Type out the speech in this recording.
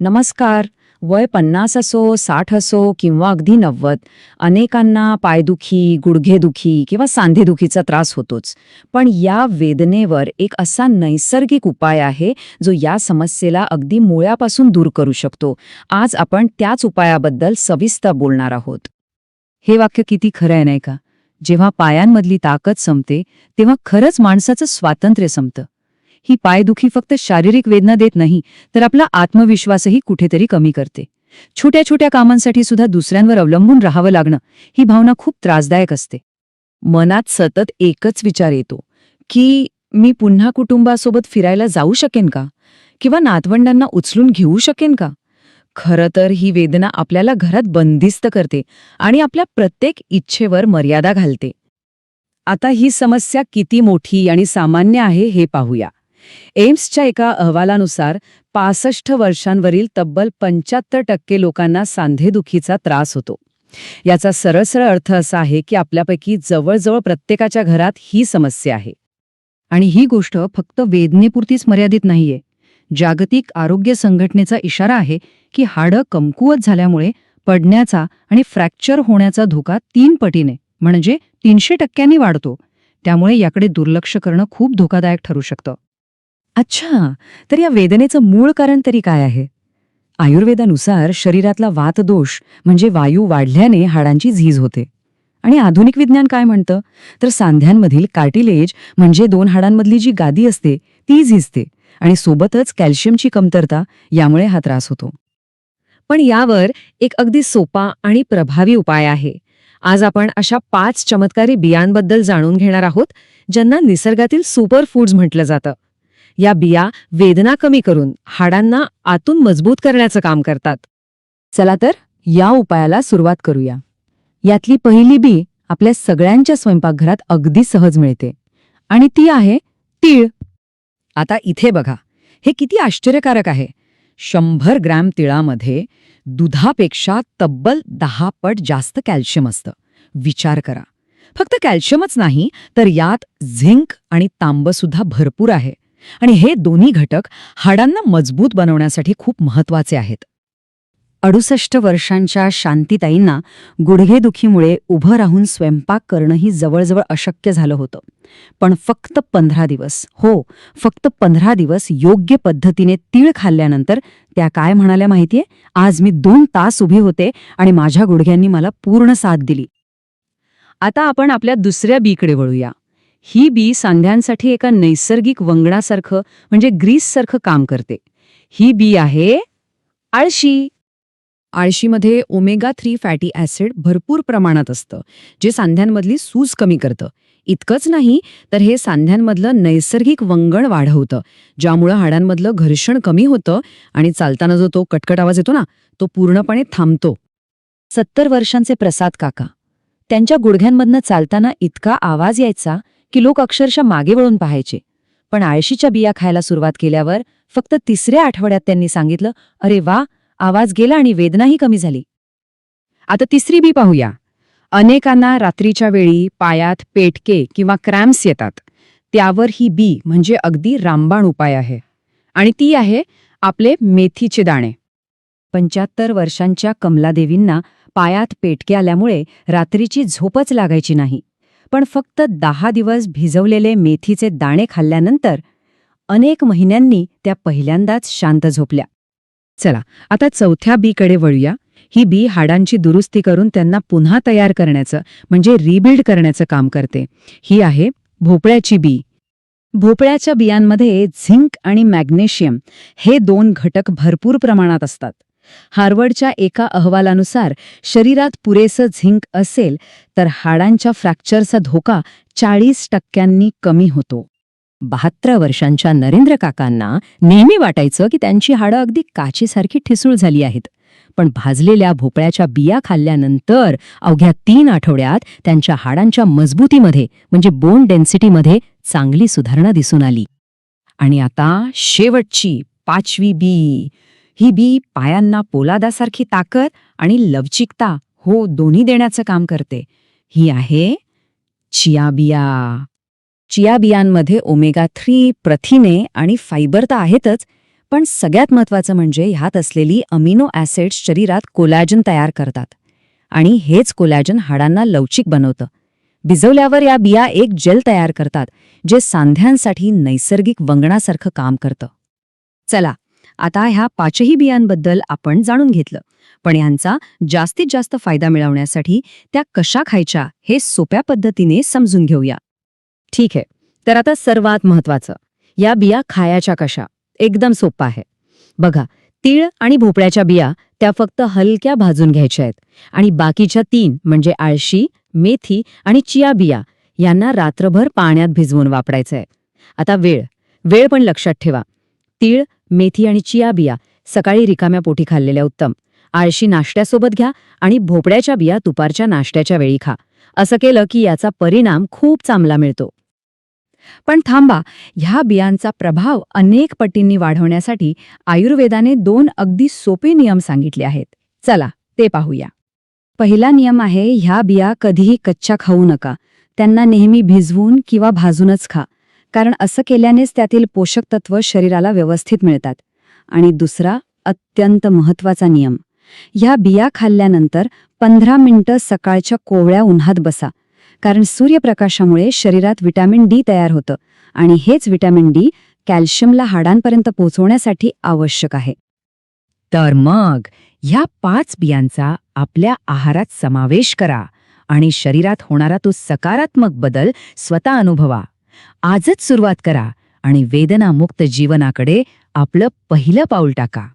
नमस्कार. वय 50 असो, 60 असो किंवा अगदी 90, अनेकांना पायदुखी, गुडघेदुखी किंवा सांधेदुखीचा त्रास होतोच. पण या वेदनेवर एक असा नैसर्गिक उपाय आहे, जो या समस्येला अगदी मुळापासून दूर करू शकतो. आज आपण त्याच उपायाबद्दल सविस्तर बोलणार आहोत. हे वाक्य किती खरं आहे नाही का? जेव्हा पायांमधली ताकद संपते तेव्हा खरंच माणसाचं स्वातंत्र्य संपतं. ही पायदुखी फक्त शारीरिक वेदना देत नाही, तर आपला आत्मविश्वासही कुठेतरी कमी करते. छोट्या छोट्या कामांसाठी सुद्धा दुसऱ्यांवर अवलंबून राहावं लागणं, ही भावना खूप त्रासदायक असते. मनात सतत एकच विचार येतो की मी पुन्हा कुटुंबासोबत फिरायला जाऊ शकेन का? किंवा नातवंडांना उचलून घेऊ शकेन का? खरं तर ही वेदना आपल्याला घरात बंदिस्त करते आणि आपल्या प्रत्येक इच्छेवर मर्यादा घालते. आता ही समस्या किती मोठी आणि सामान्य आहे हे पाहूया. एम्सच्या एका अहवालानुसार 65 वर्षांवरील तब्बल 75% लोकांना सांधेदुखीचा त्रास होतो. याचा सरळ अर्थ असा आहे की आपल्यापैकी जवळजवळ प्रत्येकाच्या घरात ही समस्या आहे. आणि ही गोष्ट फक्त वेदनेपुरतीच मर्यादित नाहीये. जागतिक आरोग्य संघटनेचा इशारा आहे की हाडं कमकुवत झाल्यामुळे पडण्याचा आणि फ्रॅक्चर होण्याचा धोका 3 पटीने म्हणजे 300% वाढतो. त्यामुळे याकडे दुर्लक्ष करणं खूप धोकादायक ठरू शकतं. अच्छा, तर या वेदनेचं मूळ कारण तरी काय आहे? आयुर्वेदानुसार शरीरातला वातदोष म्हणजे वायू वाढल्याने हाडांची झीज होते. आणि आधुनिक विज्ञान काय म्हणतं, तर सांध्यांमधील कार्टिलेज म्हणजे 2 हाडांमधली जी गादी असते ती झिजते आणि सोबतच कॅल्शियमची कमतरता, यामुळे हा त्रास होतो. पण यावर एक अगदी सोपा आणि प्रभावी उपाय आहे. आज आपण अशा 5 चमत्कारी बियांबद्दल जाणून घेणार आहोत, ज्यांना निसर्गातील सुपर फूड्स म्हटलं जातं. या बिया वेदना कमी करून हाडांना आतून मजबूत करण्याचं काम करतात. चला तर या उपायाला सुरुवात करूया. यातली पहिली बी आपल्या सगळ्यांच्या स्वयंपाकघरात अगदी सहज मिळते आणि ती आहे तीळ. आता इथे बघा, हे किती आश्चर्यकारक आहे. 100 ग्रॅम तिळामध्ये दुधापेक्षा तब्बल 10 पट जास्त कॅल्शियम असतं. विचार करा. फक्त कॅल्शियमच नाही, तर यात झिंक आणि तांब सुद्धा भरपूर आहे. आणि हे दोन्ही घटक हाडांना मजबूत बनवण्यासाठी खूप महत्वाचे आहेत. 68 वर्षांच्या शांतीताईंना गुडघेदुखीमुळे उभं राहून स्वयंपाक करणंही जवळजवळ अशक्य झालं होतं. पण फक्त 15 दिवस, फक्त 15 दिवस योग्य पद्धतीने तीळ खाल्ल्यानंतर त्या काय म्हणाल्या माहितीये? आज मी 2 तास उभी होते आणि माझ्या गुडघ्यांनी मला पूर्ण साथ दिली. आता आपण आपल्या दुसऱ्या बीकडे वळूया. ही बी सांध्यांसाठी एका नैसर्गिक वंगणासारखं म्हणजे ग्रीससारखं काम करते. ही बी आहे आळशी. आळशीमध्ये ओमेगा 3 फॅटी ॲसिड भरपूर प्रमाणात असतं, जे सांध्यांमधली सूज कमी करतं. इतकंच नाही, तर हे सांध्यांमधलं नैसर्गिक वंगण वाढवतं, ज्यामुळं हाडांमधलं घर्षण कमी होतं आणि चालताना जो तो कटकट आवाज येतो ना, तो पूर्णपणे थांबतो. 70 वर्षांचे प्रसाद काका, त्यांच्या गुडघ्यांमधनं चालताना इतका आवाज यायचा की लोक अक्षरशः मागे वळून पाहायचे. पण आळशीच्या बिया खायला सुरुवात केल्यावर फक्त 3ऱ्या आठवड्यात त्यांनी सांगितलं, अरे वा, आवाज गेला आणि वेदनाही कमी झाली. आता तिसरी बी पाहूया. अनेकांना रात्रीच्या वेळी पायात पेटके किंवा क्रॅम्प्स येतात. त्यावर ही बी म्हणजे अगदी रामबाण उपाय आहे. आणि ती आहे आपले मेथीचे दाणे. 75 वर्षांच्या कमलादेवींना पायात पेटके आल्यामुळे रात्रीची झोपच लागायची नाही. पण फक्त 10 दिवस भिजवलेले मेथीचे दाणे खाल्ल्यानंतर अनेक महिन्यांनी त्या पहिल्यांदाच शांत झोपल्या. चला, आता चौथ्या बीकडे वळूया. ही बी हाडांची दुरुस्ती करून त्यांना पुन्हा तयार करण्याचं म्हणजे रिबिल्ड करण्याचं काम करते. ही आहे भोपळ्याची बी. भोपळ्याच्या बियांमध्ये झिंक आणि मॅग्नेशियम हे 2 घटक भरपूर प्रमाणात असतात. हार्वर्डच्या एका अहवालानुसार शरीरात पुरेसं झिंक असेल तर हाडांच्या फ्रॅक्चरचा धोका 40% कमी होतो. 72 वर्षांच्या नरेंद्र काकांना नेहमी वाटायचं की त्यांची हाडं अगदी काचेसारखी ठिसूळ झाली आहेत. पण भाजलेल्या भोपळ्याच्या बिया खाल्ल्यानंतर अवघ्या 3 आठवड्यात त्यांच्या हाडांच्या मजबूतीमध्ये म्हणजे बोन डेन्सिटीमध्ये चांगली सुधारणा दिसून आली. आणि आता शेवटची 5वी बी. ही बी पायांना पोलादासारखी ताकद आणि लवचिकता दोन्ही देण्याचं काम करते. ही आहे चिया बिया. चिया बियांमध्ये ओमेगा 3 प्रथिने आणि फायबर तर आहेतच, पण सगळ्यात महत्त्वाचं म्हणजे ह्यात असलेली अमिनो ॲसिड्स शरीरात कोलॅजन तयार करतात आणि हेच कोलॅजन हाडांना लवचिक बनवतं. भिजवल्यावर या बिया एक जेल तयार करतात जे सांध्यांसाठी नैसर्गिक वंगणासारखं काम करतं. चला, आता ह्या 5ही बियांबद्दल आपण जाणून घेतलं, पण ह्यांचा जास्तीत जास्त फायदा मिळवण्यासाठी त्या कशा खायच्या हे सोप्या पद्धतीने समजून घेऊया. ठीक आहे, तर आता सर्वात महत्त्वाचं, या बिया खायच्या कशा? एकदम सोपं आहे. बघा, तीळ आणि भोपळ्याच्या बिया त्या फक्त हलक्या भाजून घ्यायच्या आहेत आणि बाकीच्या 3 म्हणजे आळशी, मेथी आणि चिया बिया यांना रात्रभर पाण्यात भिजवून वापरायचं आहे. आता वेळ पण लक्षात ठेवा. तीळ, मेथी आणि चिया बिया सकाळी रिकाम्या पोटी खाल्लेल्या उत्तम. आळशी नाश्त्यासोबत घ्या आणि भोपळ्याच्या बिया दुपारच्या नाश्त्याच्या वेळी खा. असं केलं की याचा परिणाम खूप चांगला मिळतो. पण थांबा, ह्या बियांचा प्रभाव अनेक पटींनी वाढवण्यासाठी आयुर्वेदाने 2 अगदी सोपे नियम सांगितले आहेत. चला, ते पाहूया. पहिला नियम आहे, ह्या बिया कधीही कच्च्या खाऊ नका. त्यांना नेहमी भिजवून किंवा भाजूनच खा, कारण असं केल्यानेच त्यातील पोषक तत्व शरीराला व्यवस्थित मिळतात. आणि दुसरा अत्यंत महत्त्वाचा नियम, ह्या बिया खाल्ल्यानंतर 15 मिनिटं सकाळच्या कोवळ्या उन्हात बसा, कारण सूर्यप्रकाशामुळे शरीरात व्हिटॅमिन डी तयार होतं आणि हेच व्हिटॅमिन डी कॅल्शियमला हाडांपर्यंत पोहोचवण्यासाठी आवश्यक आहे. तर मग ह्या 5 बियांचा आपल्या आहारात समावेश करा आणि शरीरात होणारा तो सकारात्मक बदल स्वतः अनुभवा. आजच सुरुवात करा आणि वेदनामुक्त जीवनाकडे आपलं पहिलं पाऊल टाका.